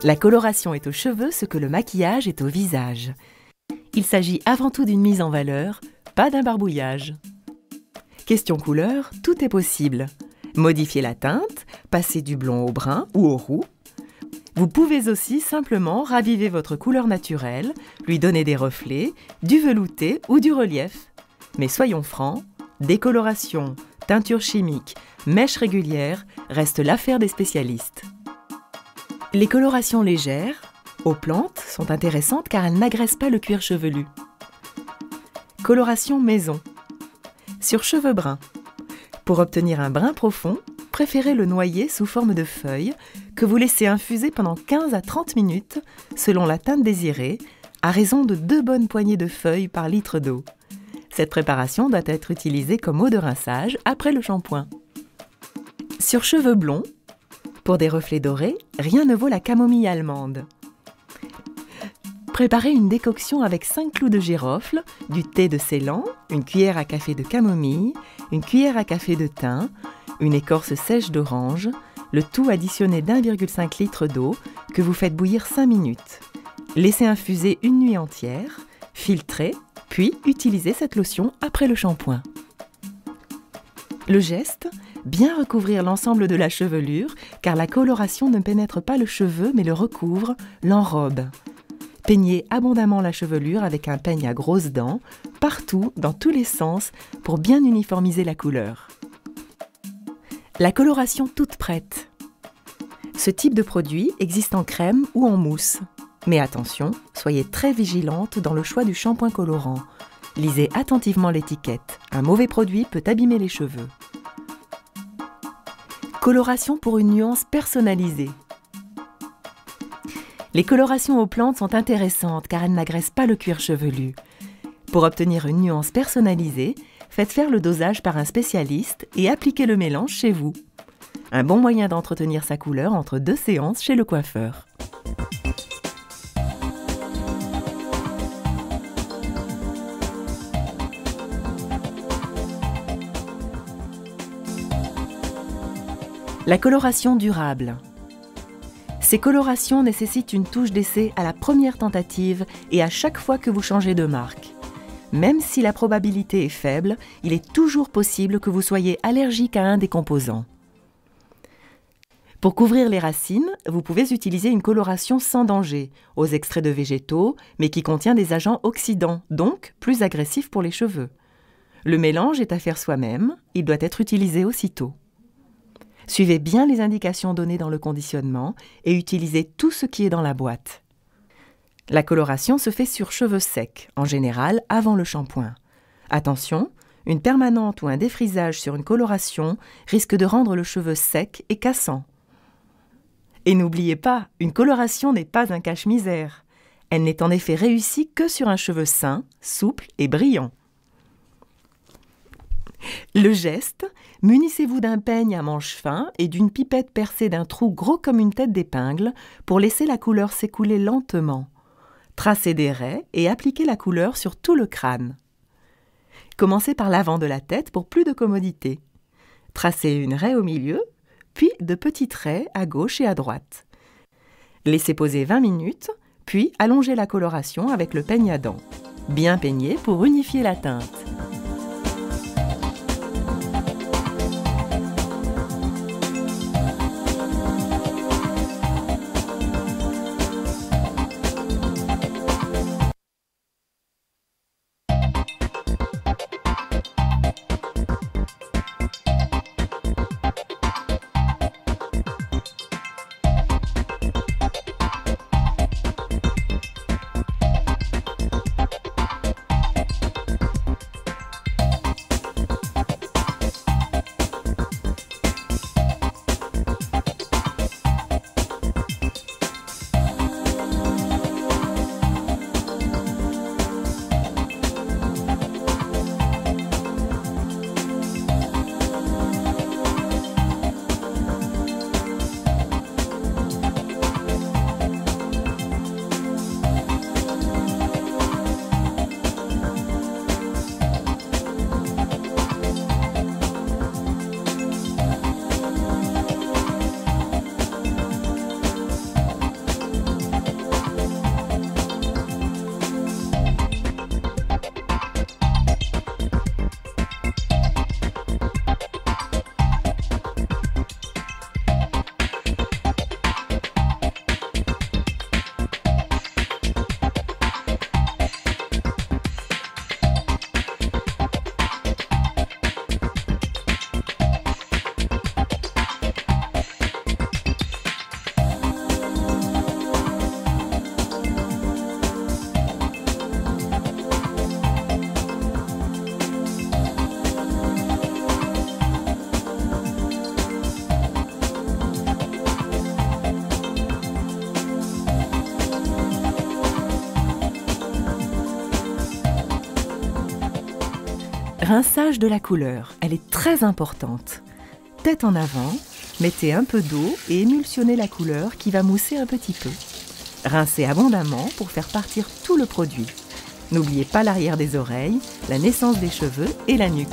La coloration est aux cheveux ce que le maquillage est au visage. Il s'agit avant tout d'une mise en valeur, pas d'un barbouillage. Question couleur, tout est possible. Modifier la teinte, passer du blond au brun ou au roux. Vous pouvez aussi simplement raviver votre couleur naturelle, lui donner des reflets, du velouté ou du relief. Mais soyons francs, décoloration, teinture chimique, mèche régulière reste l'affaire des spécialistes. Les colorations légères, aux plantes, sont intéressantes car elles n'agressent pas le cuir chevelu. Coloration maison. Sur cheveux bruns. Pour obtenir un brun profond, préférez le noyer sous forme de feuilles que vous laissez infuser pendant 15 à 30 minutes selon la teinte désirée, à raison de 2 bonnes poignées de feuilles par litre d'eau. Cette préparation doit être utilisée comme eau de rinçage après le shampoing. Sur cheveux blonds, pour des reflets dorés, rien ne vaut la camomille allemande. Préparez une décoction avec 5 clous de girofle, du thé de Ceylan, une cuillère à café de camomille, une cuillère à café de thym, une écorce sèche d'orange, le tout additionné d'1,5 litre d'eau que vous faites bouillir 5 minutes. Laissez infuser une nuit entière, filtrez, puis utilisez cette lotion après le shampoing. Le geste, bien recouvrir l'ensemble de la chevelure car la coloration ne pénètre pas le cheveu mais le recouvre, l'enrobe. Peignez abondamment la chevelure avec un peigne à grosses dents, partout, dans tous les sens, pour bien uniformiser la couleur. La coloration toute prête. Ce type de produit existe en crème ou en mousse. Mais attention, soyez très vigilante dans le choix du shampoing colorant. Lisez attentivement l'étiquette. Un mauvais produit peut abîmer les cheveux. Coloration pour une nuance personnalisée. Les colorations aux plantes sont intéressantes car elles n'agressent pas le cuir chevelu. Pour obtenir une nuance personnalisée, faites faire le dosage par un spécialiste et appliquez le mélange chez vous. Un bon moyen d'entretenir sa couleur entre 2 séances chez le coiffeur. La coloration durable. Ces colorations nécessitent une touche d'essai à la première tentative et à chaque fois que vous changez de marque. Même si la probabilité est faible, il est toujours possible que vous soyez allergique à un des composants. Pour couvrir les racines, vous pouvez utiliser une coloration sans danger, aux extraits de végétaux, mais qui contient des agents oxydants, donc plus agressifs pour les cheveux. Le mélange est à faire soi-même, il doit être utilisé aussitôt. Suivez bien les indications données dans le conditionnement et utilisez tout ce qui est dans la boîte. La coloration se fait sur cheveux secs, en général avant le shampoing. Attention, une permanente ou un défrisage sur une coloration risque de rendre le cheveu sec et cassant. Et n'oubliez pas, une coloration n'est pas un cache-misère. Elle n'est en effet réussie que sur un cheveu sain, souple et brillant. Le geste, munissez-vous d'un peigne à manche fin et d'une pipette percée d'un trou gros comme une tête d'épingle pour laisser la couleur s'écouler lentement. Tracez des raies et appliquez la couleur sur tout le crâne. Commencez par l'avant de la tête pour plus de commodité. Tracez une raie au milieu, puis de petites raies à gauche et à droite. Laissez poser 20 minutes, puis allongez la coloration avec le peigne à dents. Bien peigné pour unifier la teinte. Rinçage de la couleur, elle est très importante. Tête en avant, mettez un peu d'eau et émulsionnez la couleur qui va mousser un petit peu. Rincez abondamment pour faire partir tout le produit. N'oubliez pas l'arrière des oreilles, la naissance des cheveux et la nuque.